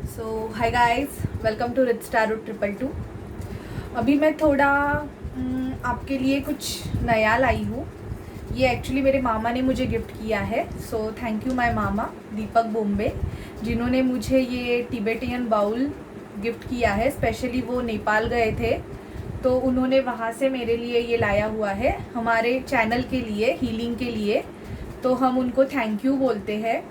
So hi guys, welcome to rich star 222। अभी मैं थोड़ा आपके लिए कुछ नया लाई हूँ। ये एक्चुअली मेरे मामा ने मुझे गिफ्ट किया है। सो थैंक यू माय मामा दीपक बॉम्बे, जिन्होंने मुझे ये टिबेटियन बाउल गिफ्ट किया है। स्पेशली वो नेपाल गए थे तो उन्होंने वहाँ से मेरे लिए ये लाया हुआ है, हमारे चैनल के लिए, हीलिंग के लिए। तो हम उनको थैंक यू बोलते हैं।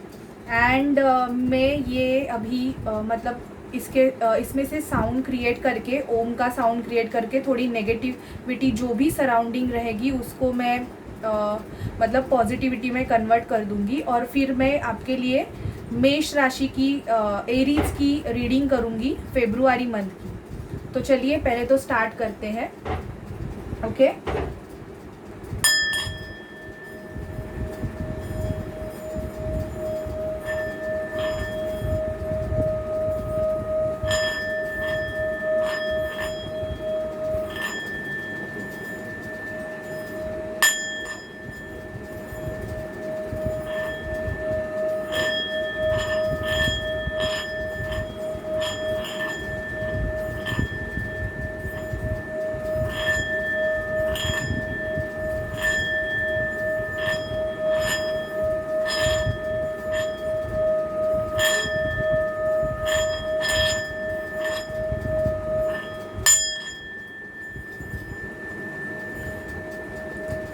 एंड मैं ये अभी मतलब इसमें से साउंड क्रिएट करके, ओम का साउंड क्रिएट करके, थोड़ी नेगेटिविटी जो भी सराउंडिंग रहेगी उसको मैं मतलब पॉजिटिविटी में कन्वर्ट कर दूंगी। और फिर मैं आपके लिए मेष राशि की, एरीज की रीडिंग करूंगी फेब्रुआरी मंथ की। तो चलिए पहले तो स्टार्ट करते हैं। Okay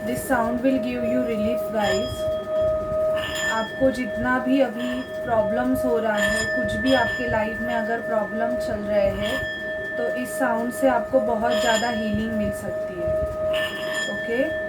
this sound will give you relief guys. आपको जितना भी अभी प्रॉब्लम्स हो रहा है, कुछ भी आपके लाइफ में अगर प्रॉब्लम चल रहे हैं, तो इस साउंड से आपको बहुत ज़्यादा हीलिंग मिल सकती है। ओके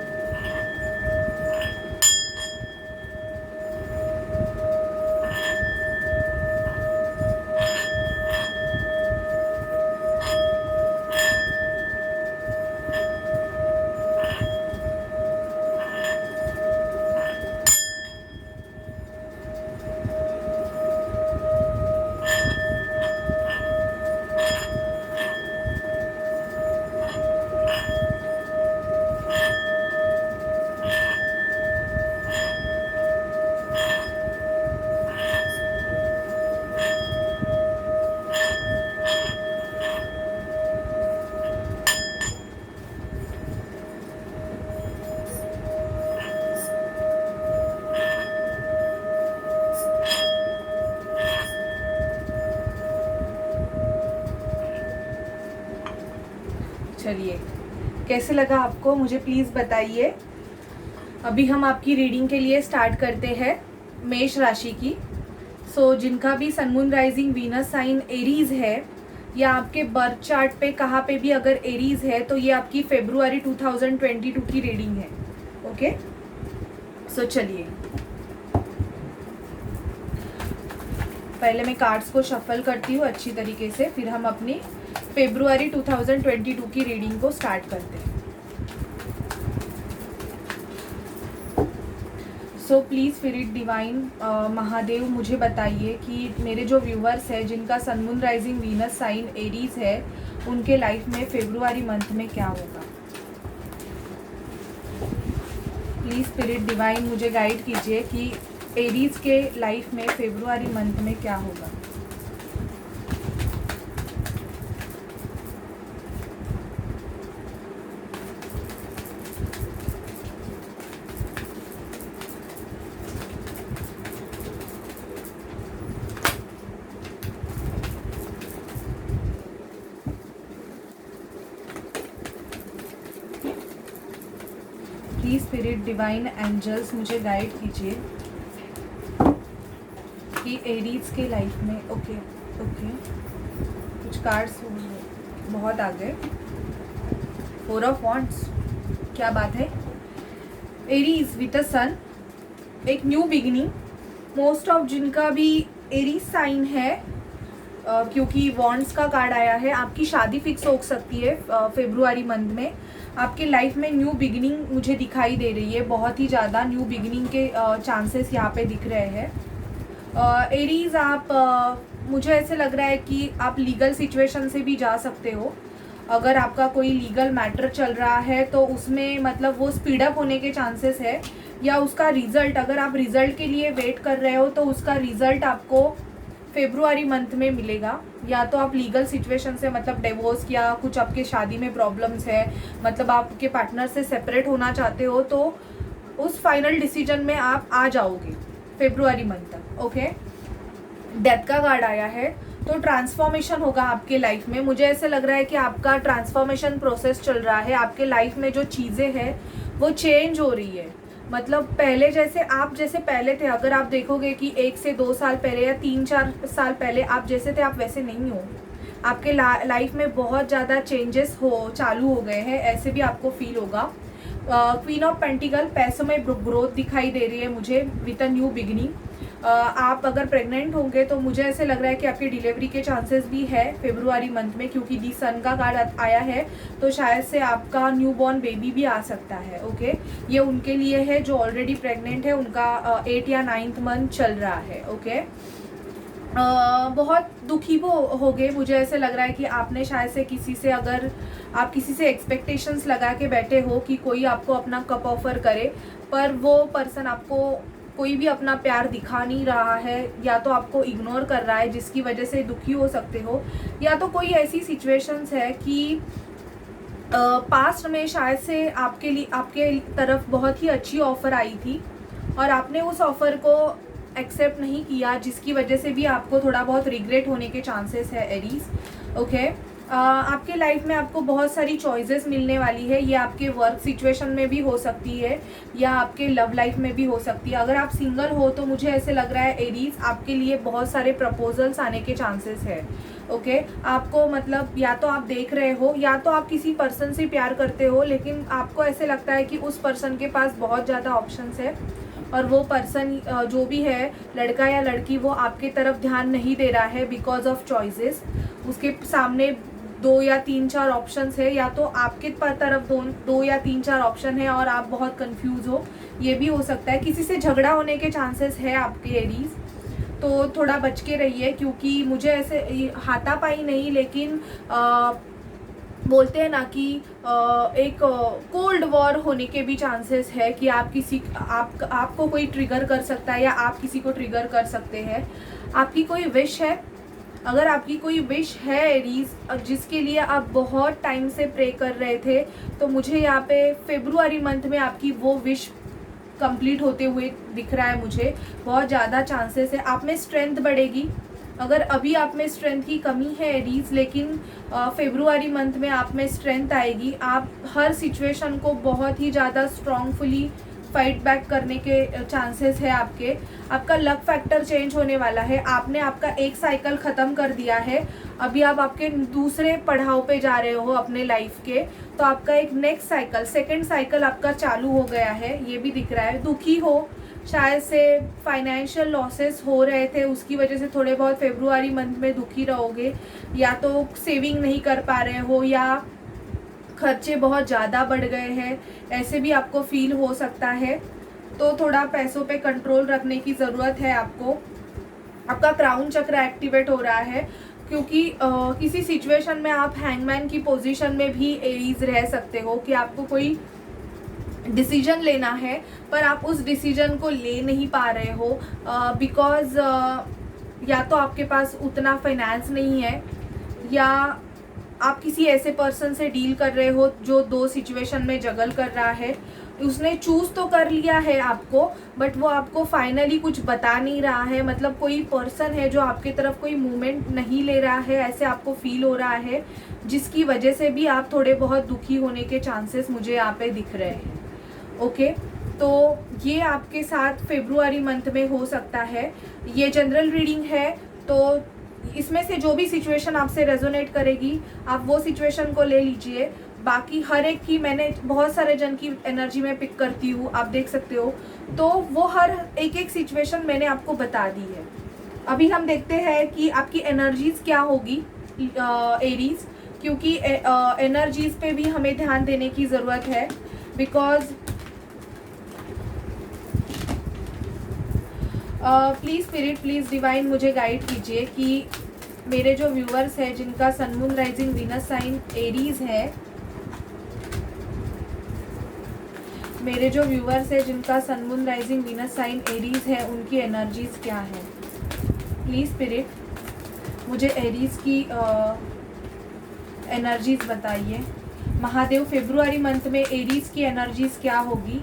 चलिए, कैसे लगा आपको मुझे प्लीज़ बताइए। अभी हम आपकी रीडिंग के लिए स्टार्ट करते हैं मेष राशि की। सो जिनका भी sun moon rising Venus sign Aries है, या आपके बर्थ चार्ट पे कहाँ पे भी अगर एरीज है, तो ये आपकी फेब्रुआरी 2022 की रीडिंग है। ओके सो चलिए, पहले मैं कार्ड्स को शफल करती हूँ अच्छी तरीके से, फिर हम अपनी फेब्रुआरी 2022 की रीडिंग को स्टार्ट करते हैं। So please spirit divine Mahadev, मुझे बताइए कि मेरे जो व्यूवर्स हैं जिनका sun moon rising Venus sign Aries है, उनके लाइफ में फेब्रुआरी मंथ में क्या होगा। प्लीज़ स्पिरिट डिवाइन मुझे गाइड कीजिए कि एरीज के लाइफ में फेब्रुआरी मंथ में क्या होगा। प्लीज स्पिरिट डिवाइन एंजल्स मुझे गाइड कीजिए कि एरीज के लाइफ में। ओके कुछ कार्ड्स बहुत आ गए। 4 ऑफ वॉन्ड्स, क्या बात है। एरीज विद अ सन, एक न्यू बिगिनिंग। मोस्ट ऑफ जिनका भी एरीज साइन है, क्योंकि वॉन्ड्स का कार्ड आया है, आपकी शादी फिक्स हो सकती है फेब्रुआरी मंथ में। आपके लाइफ में न्यू बिगिनिंग मुझे दिखाई दे रही है, बहुत ही ज़्यादा न्यू बिगिनिंग के चांसेस यहाँ पे दिख रहे हैं। एरीज, आप मुझे ऐसे लग रहा है कि आप लीगल सिचुएशन से भी जा सकते हो। अगर आपका कोई लीगल मैटर चल रहा है तो उसमें मतलब वो स्पीड अप होने के चांसेस है, या उसका रिजल्ट, अगर आप रिजल्ट के लिए वेट कर रहे हो तो उसका रिजल्ट आपको फेब्रुआरी मंथ में मिलेगा। या तो आप लीगल सिचुएशन से, मतलब डिवोर्स या कुछ आपके शादी में प्रॉब्लम्स है, मतलब आपके पार्टनर से सेपरेट होना चाहते हो, तो उस फाइनल डिसीजन में आप आ जाओगे फेब्रुआरी मंथ तक। ओके, डेथ का कार्ड आया है, तो ट्रांसफॉर्मेशन होगा आपके लाइफ में। मुझे ऐसे लग रहा है कि आपका ट्रांसफॉर्मेशन प्रोसेस चल रहा है, आपके लाइफ में जो चीज़ें हैं वो चेंज हो रही है। मतलब पहले जैसे आप जैसे पहले थे, अगर आप देखोगे कि 1 से 2 साल पहले या 3-4 साल पहले आप जैसे थे, आप वैसे नहीं हो। आपके लाइफ में बहुत ज़्यादा चेंजेस चालू हो गए हैं, ऐसे भी आपको फील होगा। क्वीन ऑफ पेंटिकल, पैसों में ग्रोथ दिखाई दे रही है मुझे विद अ न्यू बिगिनिंग। आप अगर प्रेग्नेंट होंगे तो मुझे ऐसे लग रहा है कि आपकी डिलीवरी के चांसेस भी है फेब्रुआरी मंथ में, क्योंकि दी सन का कार्ड आया है, तो शायद से आपका न्यू बॉर्न बेबी भी आ सकता है। ओके, ये उनके लिए है जो ऑलरेडी प्रेग्नेंट है, उनका 8 या 9th मंथ चल रहा है। ओके, बहुत दुखी हो गए। मुझे ऐसे लग रहा है कि आपने शायद से किसी से, अगर आप किसी से एक्सपेक्टेशंस लगा के बैठे हो कि कोई आपको अपना कप ऑफर करे, पर वो पर्सन आपको कोई भी अपना प्यार दिखा नहीं रहा है, या तो आपको इग्नोर कर रहा है, जिसकी वजह से दुखी हो सकते हो। या तो कोई ऐसी सिचुएशंस है कि पास्ट में शायद से आपके तरफ बहुत ही अच्छी ऑफ़र आई थी और आपने उस ऑफ़र को एक्सेप्ट नहीं किया, जिसकी वजह से भी आपको थोड़ा बहुत रिग्रेट होने के चांसेस है एरीज। ओके, आपके लाइफ में आपको बहुत सारी चॉइसेस मिलने वाली है। ये आपके वर्क सिचुएशन में भी हो सकती है या आपके लव लाइफ में भी हो सकती है। अगर आप सिंगल हो तो मुझे ऐसे लग रहा है एरीज, आपके लिए बहुत सारे प्रपोजल्स आने के चांसेस है। ओके, आपको मतलब या तो आप देख रहे हो या तो आप किसी पर्सन से प्यार करते हो, लेकिन आपको ऐसे लगता है कि उस पर्सन के पास बहुत ज़्यादा ऑप्शंस है और वो पर्सन जो भी है, लड़का या लड़की, वो आपके तरफ ध्यान नहीं दे रहा है बिकॉज ऑफ चॉइसेस। उसके सामने 2 या 3-4 ऑप्शंस है, या तो आपके तरफ 2 या 3-4 ऑप्शन है और आप बहुत कंफ्यूज हो, ये भी हो सकता है। किसी से झगड़ा होने के चांसेस है आपके एरीज, तो थोड़ा बच के रहिए, क्योंकि मुझे ऐसे हाथापाई नहीं, लेकिन बोलते हैं ना कि एक कोल्ड वॉर होने के भी चांसेस है कि आपको कोई ट्रिगर कर सकता है या आप किसी को ट्रिगर कर सकते हैं। आपकी कोई विश है, अगर आपकी कोई विश है एरीज, जिसके लिए आप बहुत टाइम से प्रे कर रहे थे, तो मुझे यहाँ पे फेब्रुआरी मंथ में आपकी वो विश कंप्लीट होते हुए दिख रहा है। मुझे बहुत ज़्यादा चांसेस है, आप में स्ट्रेंथ बढ़ेगी। अगर अभी आप में स्ट्रेंथ की कमी है एरीज, लेकिन फेब्रुआरी मंथ में आप में स्ट्रेंथ आएगी। आप हर सिचुएशन को बहुत ही ज़्यादा स्ट्रॉन्गफुली फाइट बैक करने के चांसेस है आपके। आपका लक फैक्टर चेंज होने वाला है। आपने आपका एक साइकिल ख़त्म कर दिया है, अभी आप आपके दूसरे पड़ाव पे जा रहे हो अपने लाइफ के, तो आपका एक नेक्स्ट साइकिल, सेकंड साइकिल आपका चालू हो गया है, ये भी दिख रहा है। दुखी हो, शायद से फाइनेंशियल लॉसेस हो रहे थे, उसकी वजह से थोड़े बहुत फेब्रुआरी मंथ में दुखी रहोगे, या तो सेविंग नहीं कर पा रहे हो या खर्चे बहुत ज़्यादा बढ़ गए हैं, ऐसे भी आपको फील हो सकता है। तो थोड़ा पैसों पे कंट्रोल रखने की ज़रूरत है आपको। आपका क्राउन चक्र एक्टिवेट हो रहा है, क्योंकि किसी सिचुएशन में आप हैंगमैन की पोजीशन में भी एरीज रह सकते हो कि आपको कोई डिसीजन लेना है, पर आप उस डिसीजन को ले नहीं पा रहे हो बिकॉज़ या तो आपके पास उतना फाइनेंस नहीं है, या आप किसी ऐसे पर्सन से डील कर रहे हो जो 2 सिचुएशन में जगल कर रहा है। उसने चूज़ तो कर लिया है आपको, बट वो आपको फाइनली कुछ बता नहीं रहा है। मतलब कोई पर्सन है जो आपके तरफ कोई मूवमेंट नहीं ले रहा है, ऐसे आपको फील हो रहा है, जिसकी वजह से भी आप थोड़े बहुत दुखी होने के चांसेस मुझे यहाँ पे दिख रहे हैं। ओके, तो ये आपके साथ फेब्रुआरी मंथ में हो सकता है। ये जनरल रीडिंग है, तो इसमें से जो भी सिचुएशन आपसे रेजोनेट करेगी, आप वो सिचुएशन को ले लीजिए। बाकी हर एक की मैंने बहुत सारे जन की एनर्जी में पिक करती हूँ, आप देख सकते हो, तो वो हर एक सिचुएशन मैंने आपको बता दी है। अभी हम देखते हैं कि आपकी एनर्जीज़ क्या होगी एरीज, क्योंकि एनर्जीज़ पे भी हमें ध्यान देने की ज़रूरत है। Because please spirit, please divine, मुझे गाइड कीजिए कि मेरे जो व्यूअर्स हैं जिनका sun moon rising Venus sign Aries है, मेरे जो व्यूअर्स हैं जिनका sun moon rising Venus sign Aries है, उनकी एनर्जीज क्या है। प्लीज़ स्पिरिट, मुझे एरीज की एनर्जीज बताइए। महादेव फेब्रुआरी मंथ में एरीज की एनर्जीज क्या होगी?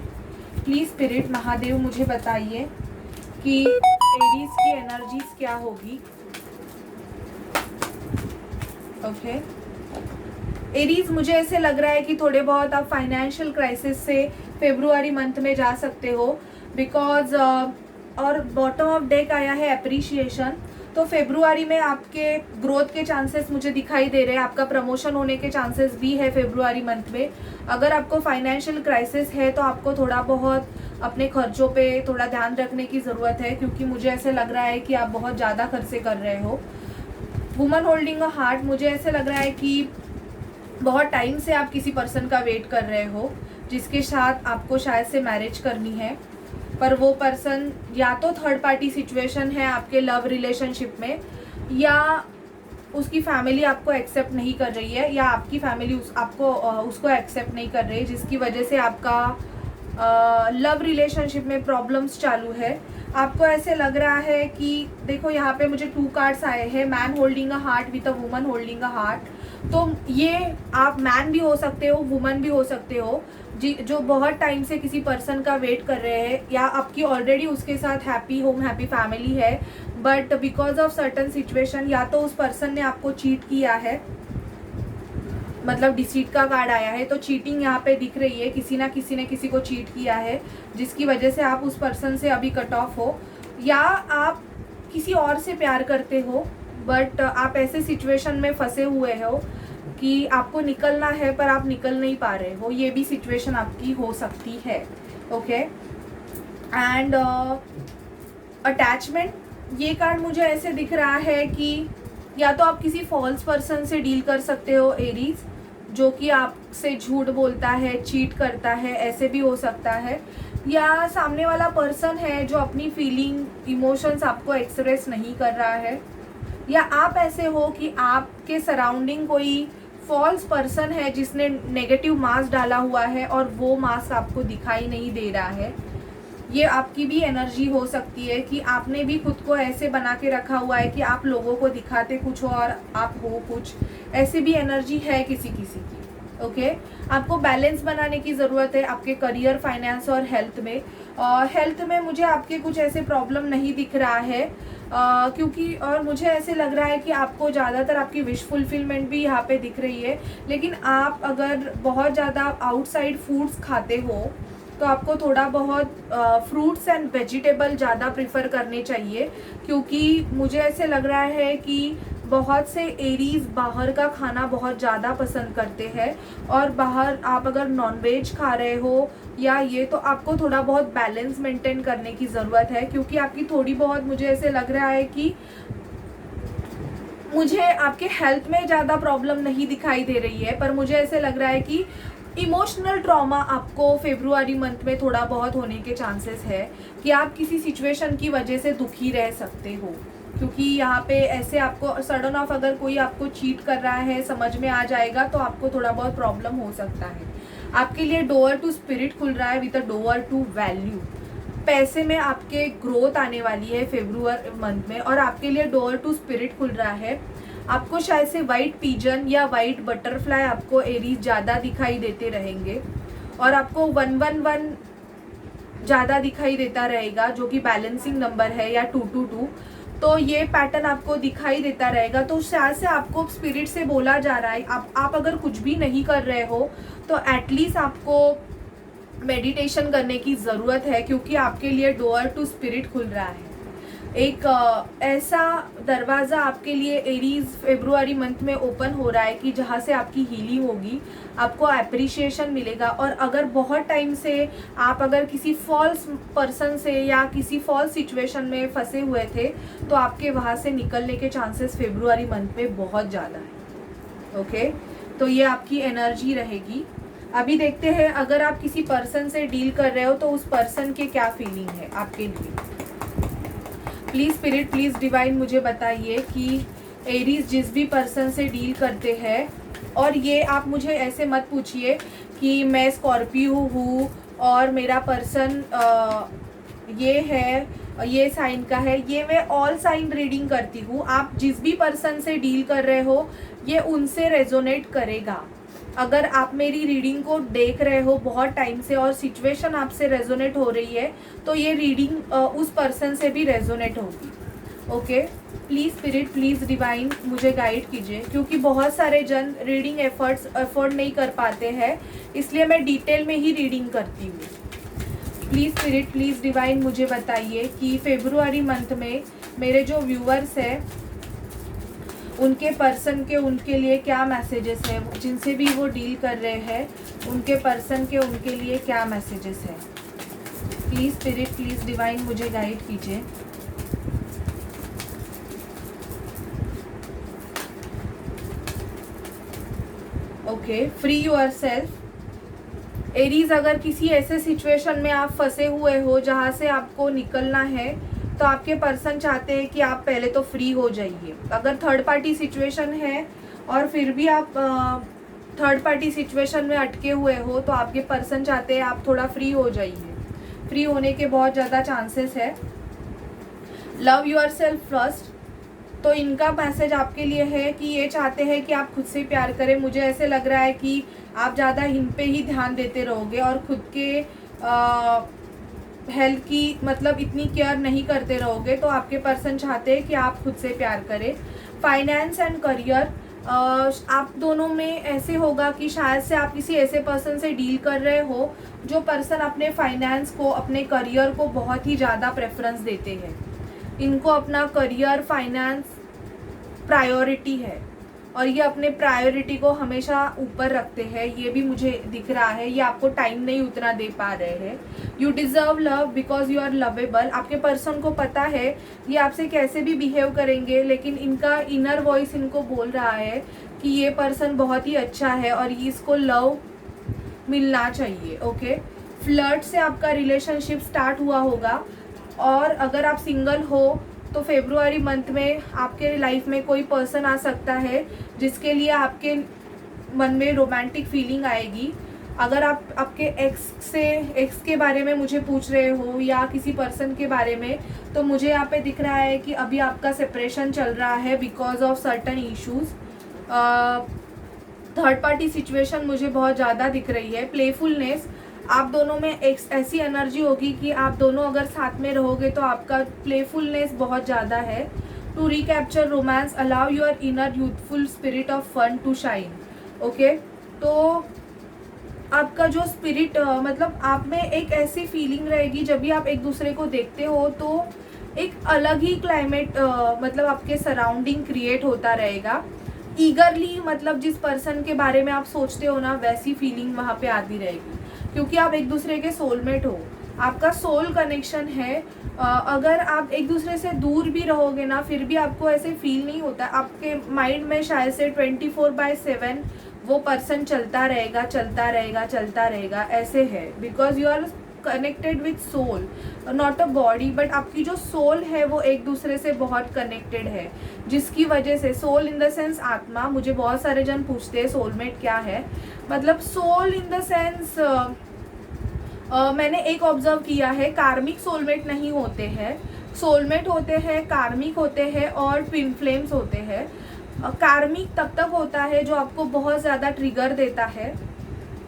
प्लीज़ स्पिरिट महादेव मुझे बताइए कि एरीज की एनर्जीज क्या होगी। ओके एरीज, मुझे ऐसे लग रहा है कि थोड़े बहुत आप फाइनेंशियल क्राइसिस से फेब्रुआरी मंथ में जा सकते हो, बिकॉज और बॉटम ऑफ डेक आया है अप्रिशिएशन। तो फेब्रुआरी में आपके ग्रोथ के चांसेस मुझे दिखाई दे रहे हैं, आपका प्रमोशन होने के चांसेस भी है फेब्रुआरी मंथ में। अगर आपको फाइनेंशियल क्राइसिस है तो आपको थोड़ा बहुत अपने खर्चों पे थोड़ा ध्यान रखने की ज़रूरत है, क्योंकि मुझे ऐसे लग रहा है कि आप बहुत ज़्यादा खर्चे कर रहे हो। वुमन होल्डिंग अ हार्ट, मुझे ऐसे लग रहा है कि बहुत टाइम से आप किसी पर्सन का वेट कर रहे हो जिसके साथ आपको शायद से मैरिज करनी है, पर वो पर्सन या तो थर्ड पार्टी सिचुएशन है आपके लव रिलेशनशिप में, या उसकी फैमिली आपको एक्सेप्ट नहीं कर रही है, या आपकी फैमिली उसको एक्सेप्ट नहीं कर रही है, जिसकी वजह से आपका लव रिलेशनशिप में प्रॉब्लम्स चालू है। आपको ऐसे लग रहा है कि देखो यहाँ पे मुझे 2 कार्ड्स आए हैं, man holding a heart with a woman holding a heart. तो ये आप मैन भी हो सकते हो, वुमन भी हो सकते हो, जो बहुत टाइम से किसी पर्सन का वेट कर रहे हैं, या आपकी ऑलरेडी उसके साथ हैप्पी होम हैप्पी फैमिली है, but because of certain situation या तो उस पर्सन ने आपको चीट किया है, मतलब डिसीट का कार्ड आया है, तो चीटिंग यहाँ पे दिख रही है, किसी ना किसी ने किसी को चीट किया है जिसकी वजह से आप उस पर्सन से अभी कट ऑफ हो, या आप किसी और से प्यार करते हो बट आप ऐसे सिचुएशन में फंसे हुए हो कि आपको निकलना है पर आप निकल नहीं पा रहे हो, ये भी सिचुएशन आपकी हो सकती है। ओके एंड अटैचमेंट, ये कार्ड मुझे ऐसे दिख रहा है कि या तो आप किसी फॉल्स पर्सन से डील कर सकते हो एरीज, जो कि आपसे झूठ बोलता है, चीट करता है, ऐसे भी हो सकता है, या सामने वाला पर्सन है जो अपनी फीलिंग इमोशंस आपको एक्सप्रेस नहीं कर रहा है, या आप ऐसे हो कि आपके सराउंडिंग कोई फॉल्स पर्सन है जिसने नेगेटिव मास डाला हुआ है और वो मास आपको दिखाई नहीं दे रहा है। ये आपकी भी एनर्जी हो सकती है कि आपने भी खुद को ऐसे बना के रखा हुआ है कि आप लोगों को दिखाते कुछ और आप हो कुछ, ऐसी भी एनर्जी है किसी किसी की। ओके आपको बैलेंस बनाने की ज़रूरत है आपके करियर, फाइनेंस और हेल्थ में। हेल्थ में मुझे आपके कुछ ऐसे प्रॉब्लम नहीं दिख रहा है, क्योंकि और मुझे ऐसे लग रहा है कि आपको ज़्यादातर आपकी विश फुलफिलमेंट भी यहाँ पे दिख रही है, लेकिन आप अगर बहुत ज़्यादा आउटसाइड फूड्स खाते हो तो आपको थोड़ा बहुत फ्रूट्स एंड वेजिटेबल ज़्यादा प्रिफर करने चाहिए, क्योंकि मुझे ऐसे लग रहा है कि बहुत से एरीज बाहर का खाना बहुत ज़्यादा पसंद करते हैं, और बाहर आप अगर नॉनवेज खा रहे हो या ये, तो आपको थोड़ा बहुत बैलेंस मेंटेन करने की ज़रूरत है, क्योंकि आपकी थोड़ी बहुत मुझे ऐसे लग रहा है कि मुझे आपके हेल्थ में ज़्यादा प्रॉब्लम नहीं दिखाई दे रही है, पर मुझे ऐसे लग रहा है कि इमोशनल ट्रॉमा आपको फेब्रुआरी मंथ में थोड़ा बहुत होने के चांसेस है कि आप किसी सिचुएशन की वजह से दुखी रह सकते हो, क्योंकि यहाँ पे ऐसे आपको सडन ऑफ अगर कोई आपको चीट कर रहा है समझ में आ जाएगा तो आपको थोड़ा बहुत प्रॉब्लम हो सकता है। आपके लिए डोअर टू स्पिरिट खुल रहा है with a door to value. पैसे में आपके ग्रोथ आने वाली है फेब्रुआरी मंथ में, और आपके लिए डोअर टू स्पिरिट खुल रहा है। आपको शायद से वाइट पिजन या वाइट बटरफ्लाई आपको एरीज ज़्यादा दिखाई देते रहेंगे, और आपको 111 ज़्यादा दिखाई देता रहेगा जो कि बैलेंसिंग नंबर है, या 222, तो ये पैटर्न आपको दिखाई देता रहेगा। तो शायद से आपको स्पिरिट से बोला जा रहा है आप अगर कुछ भी नहीं कर रहे हो तो एटलीस्ट आपको मेडिटेशन करने की ज़रूरत है, क्योंकि आपके लिए डोअर टू स्पिरिट खुल रहा है। एक ऐसा दरवाज़ा आपके लिए एरीज फेब्रुआरी मंथ में ओपन हो रहा है कि जहाँ से आपकी हीलिंग होगी, आपको अप्रिशिएशन मिलेगा। और अगर बहुत टाइम से आप अगर किसी फॉल्स पर्सन से या किसी फॉल्स सिचुएशन में फंसे हुए थे तो आपके वहाँ से निकलने के चांसेस फेब्रुआरी मंथ में बहुत ज़्यादा है। ओके तो ये आपकी एनर्जी रहेगी। अभी देखते हैं अगर आप किसी पर्सन से डील कर रहे हो तो उस पर्सन के क्या फीलिंग है आपके लिए। प्लीज़ स्पिरिट, प्लीज़ डिवाइन मुझे बताइए कि एरीज जिस भी पर्सन से डील करते हैं, और ये आप मुझे ऐसे मत पूछिए कि मैं स्कॉर्पियो हूँ और मेरा पर्सन ये है ये साइन का है। ये मैं ऑल साइन रीडिंग करती हूँ। आप जिस भी पर्सन से डील कर रहे हो ये उनसे रेजोनेट करेगा। अगर आप मेरी रीडिंग को देख रहे हो बहुत टाइम से और सिचुएशन आपसे रेजोनेट हो रही है तो ये रीडिंग उस पर्सन से भी रेजोनेट होगी। Okay, please spirit, please divine मुझे गाइड कीजिए, क्योंकि बहुत सारे जन रीडिंग एफर्ट नहीं कर पाते हैं, इसलिए मैं डिटेल में ही रीडिंग करती हूँ। प्लीज़ स्पिरिट, प्लीज़ डिवाइन मुझे बताइए कि फेब्रुआरी मंथ में मेरे जो व्यूअर्स हैं उनके पर्सन के उनके लिए क्या मैसेजेस है, जिनसे भी वो डील कर रहे हैं उनके पर्सन के उनके लिए क्या मैसेजेस है। प्लीज़ स्पिरिट, प्लीज़ डिवाइन मुझे गाइड कीजिए। Okay, free your self. Aries, अगर किसी ऐसे सिचुएशन में आप फंसे हुए हो जहाँ से आपको निकलना है तो आपके पर्सन चाहते हैं कि आप पहले तो फ्री हो जाइए। अगर थर्ड पार्टी सिचुएशन है और फिर भी आप थर्ड पार्टी सिचुएशन में अटके हुए हो तो आपके पर्सन चाहते हैं आप थोड़ा फ्री हो जाइए। फ्री होने के बहुत ज़्यादा चांसेस है। Love your self first. तो इनका मैसेज आपके लिए है कि ये चाहते हैं कि आप खुद से प्यार करें। मुझे ऐसे लग रहा है कि आप ज़्यादा इन पे ही ध्यान देते रहोगे और खुद के हेल्थ की मतलब इतनी केयर नहीं करते रहोगे, तो आपके पर्सन चाहते हैं कि आप खुद से प्यार करें। फाइनेंस एंड करियर, आप दोनों में ऐसे होगा कि शायद से आप किसी ऐसे पर्सन से डील कर रहे हो जो पर्सन अपने फाइनेंस को, अपने करियर को बहुत ही ज़्यादा प्रेफरेंस देते हैं। इनको अपना करियर, फाइनेंस प्रायोरिटी है और ये अपने प्रायोरिटी को हमेशा ऊपर रखते हैं। ये भी मुझे दिख रहा है। ये आपको टाइम नहीं उतना दे पा रहे हैं। You deserve love because you are lovable. आपके पर्सन को पता है ये आपसे कैसे भी बिहेव करेंगे, लेकिन इनका इनर वॉइस इनको बोल रहा है कि ये पर्सन बहुत ही अच्छा है और इसको लव मिलना चाहिए। ओके, फ्लर्ट से आपका रिलेशनशिप स्टार्ट हुआ होगा और अगर आप सिंगल हो तो फेब्रुआरी मंथ में आपके लाइफ में कोई पर्सन आ सकता है जिसके लिए आपके मन में रोमांटिक फीलिंग आएगी। अगर आप आपके एक्स के बारे में मुझे पूछ रहे हो या किसी पर्सन के बारे में, तो मुझे यहाँ पे दिख रहा है कि अभी आपका सेपरेशन चल रहा है because of certain issues. Third party situation मुझे बहुत ज़्यादा दिख रही है। प्लेफुलनेस, आप दोनों में एक ऐसी एनर्जी होगी कि आप दोनों अगर साथ में रहोगे तो आपका प्लेफुलनेस बहुत ज़्यादा है। To recapture romance, allow your inner youthful spirit of fun to shine. Okay, तो आपका जो स्पिरिट मतलब आप में एक ऐसी फीलिंग रहेगी जब भी आप एक दूसरे को देखते हो तो एक अलग ही क्लाइमेट मतलब आपके सराउंडिंग क्रिएट होता रहेगा। ईगरली, मतलब जिस पर्सन के बारे में आप सोचते हो ना वैसी फीलिंग वहाँ पे आती रहेगी, क्योंकि आप एक दूसरे के सोलमेट हो। आपका सोल कनेक्शन है। अगर आप एक दूसरे से दूर भी रहोगे ना फिर भी आपको ऐसे फील नहीं होता। आपके माइंड में शायद से 24/7 वो पर्सन चलता रहेगा, चलता रहेगा, चलता रहेगा, ऐसे है। Because you are connected with soul, not a body, but आपकी जो सोल है वो एक दूसरे से बहुत कनेक्टेड है, जिसकी वजह से सोल इन द सेंस आत्मा। मुझे बहुत सारे जन पूछते हैं सोलमेट क्या है, मतलब सोल इन द सेंस मैंने एक ऑब्जर्व किया है, कार्मिक सोलमेट नहीं होते हैं। सोलमेट होते हैं, कार्मिक होते हैं और ट्विन फ्लेम्स होते हैं। कार्मिक तब तक होता है जो आपको बहुत ज़्यादा ट्रिगर देता है।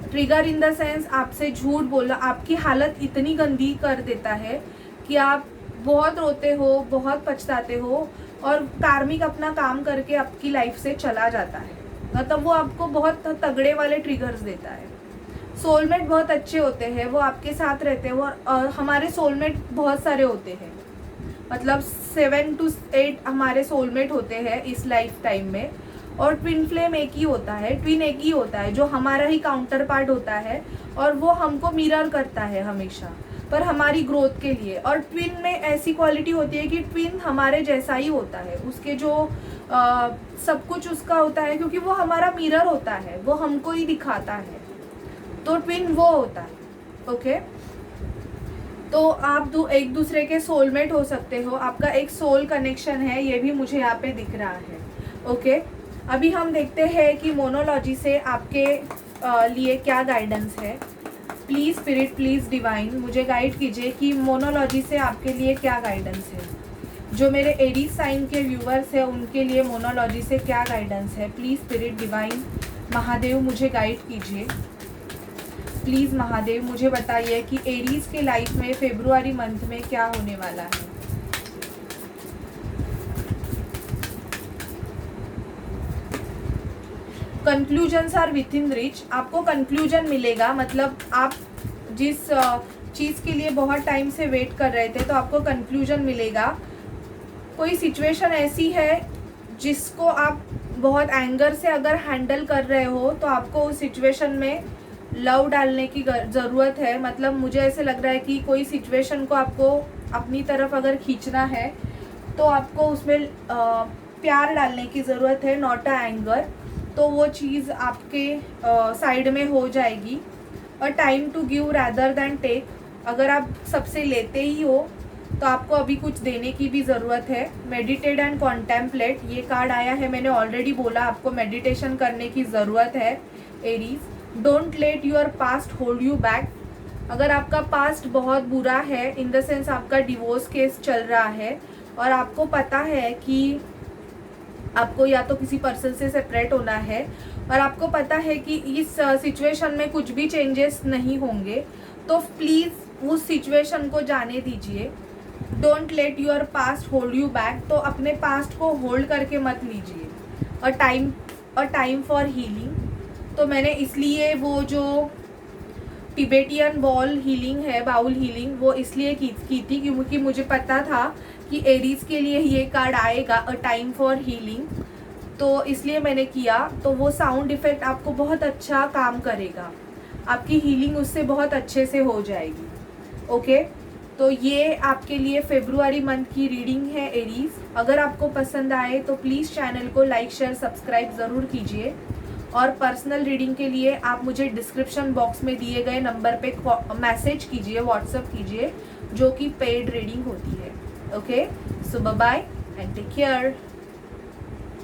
ट्रिगर इन द सेंस आपसे झूठ बोलना, आपकी हालत इतनी गंदी कर देता है कि आप बहुत रोते हो, बहुत पछताते हो, और कार्मिक अपना काम करके आपकी लाइफ से चला जाता है। मतलब वो आपको बहुत तगड़े वाले ट्रिगर्स देता है। सोलमेट बहुत अच्छे होते हैं, वो आपके साथ रहते हैं। और हमारे सोलमेट बहुत सारे होते हैं, मतलब 7 to 8 हमारे सोलमेट होते हैं इस लाइफ टाइम में। और ट्विन फ्लेम एक ही होता है, ट्विन एक ही होता है जो हमारा ही काउंटर पार्ट होता है और वो हमको मिरर करता है हमेशा, पर हमारी ग्रोथ के लिए। और ट्विन में ऐसी क्वालिटी होती है कि ट्विन हमारे जैसा ही होता है, उसके जो सब कुछ उसका होता है, क्योंकि वो हमारा मिरर होता है, वो हमको ही दिखाता है। तो ट्विन वो होता है। ओके, तो आप एक दूसरे के सोलमेट हो सकते हो। आपका एक सोल कनेक्शन है, ये भी मुझे यहाँ पे दिख रहा है। ओके, अभी हम देखते हैं कि मोनोलॉजी से आपके लिए क्या गाइडेंस है। प्लीज़ स्पिरिट, प्लीज़ डिवाइन मुझे गाइड कीजिए कि मोनोलॉजी से आपके लिए क्या गाइडेंस है। जो मेरे एरीज साइन के व्यूवर्स हैं उनके लिए मोनोलॉजी से क्या गाइडेंस है। प्लीज़ स्पिरिट डिवाइन महादेव मुझे गाइड कीजिए। प्लीज़ महादेव मुझे बताइए कि एरीज के लाइफ में फेब्रुआरी मंथ में क्या होने वाला है। Conclusions are within reach. आपको कंक्लूजन मिलेगा, मतलब आप जिस चीज़ के लिए बहुत टाइम से वेट कर रहे थे तो आपको कंक्लूजन मिलेगा। कोई सिचुएशन ऐसी है जिसको आप बहुत एंगर से अगर हैंडल कर रहे हो तो आपको उस सिचुएशन में लव डालने की ज़रूरत है। मतलब मुझे ऐसे लग रहा है कि कोई सिचुएशन को आपको अपनी तरफ अगर खींचना है तो आपको उसमें प्यार डालने की ज़रूरत है, नॉट अ एंगर। तो वो चीज़ आपके साइड में हो जाएगी। और time to give rather than take. अगर आप सबसे लेते ही हो तो आपको अभी कुछ देने की भी ज़रूरत है। मेडिटेट एंड कॉन्टेम्पलेट ये कार्ड आया है, मैंने ऑलरेडी बोला आपको मेडिटेशन करने की ज़रूरत है Aries. Don't let your past hold you back. अगर आपका पास्ट बहुत बुरा है, इन द सेंस आपका डिवोर्स केस चल रहा है और आपको पता है कि आपको या तो किसी पर्सन से सेपरेट होना है और आपको पता है कि इस सिचुएशन में कुछ भी चेंजेस नहीं होंगे, तो प्लीज़ उस सिचुएशन को जाने दीजिए। Don't let your past hold you back. तो अपने पास्ट को होल्ड करके मत लीजिए। और टाइम फॉर हीलिंग। तो मैंने इसलिए वो जो टिबेटियन बॉल हीलिंग है, बाउल हीलिंग, वो इसलिए की थी क्योंकि मुझे पता था कि एरीज के लिए ये कार्ड आएगा, अ टाइम फॉर हीलिंग, तो इसलिए मैंने किया। तो वो साउंड इफ़ेक्ट आपको बहुत अच्छा काम करेगा, आपकी हीलिंग उससे बहुत अच्छे से हो जाएगी। ओके, तो ये आपके लिए फेब्रुआरी मंथ की रीडिंग है एरीज। अगर आपको पसंद आए तो प्लीज़ चैनल को लाइक शेयर सब्सक्राइब ज़रूर कीजिए। और पर्सनल रीडिंग के लिए आप मुझे डिस्क्रिप्शन बॉक्स में दिए गए नंबर पे मैसेज कीजिए, व्हाट्सअप कीजिए, जो कि पेड रीडिंग होती है। Okay, so bye bye and take care.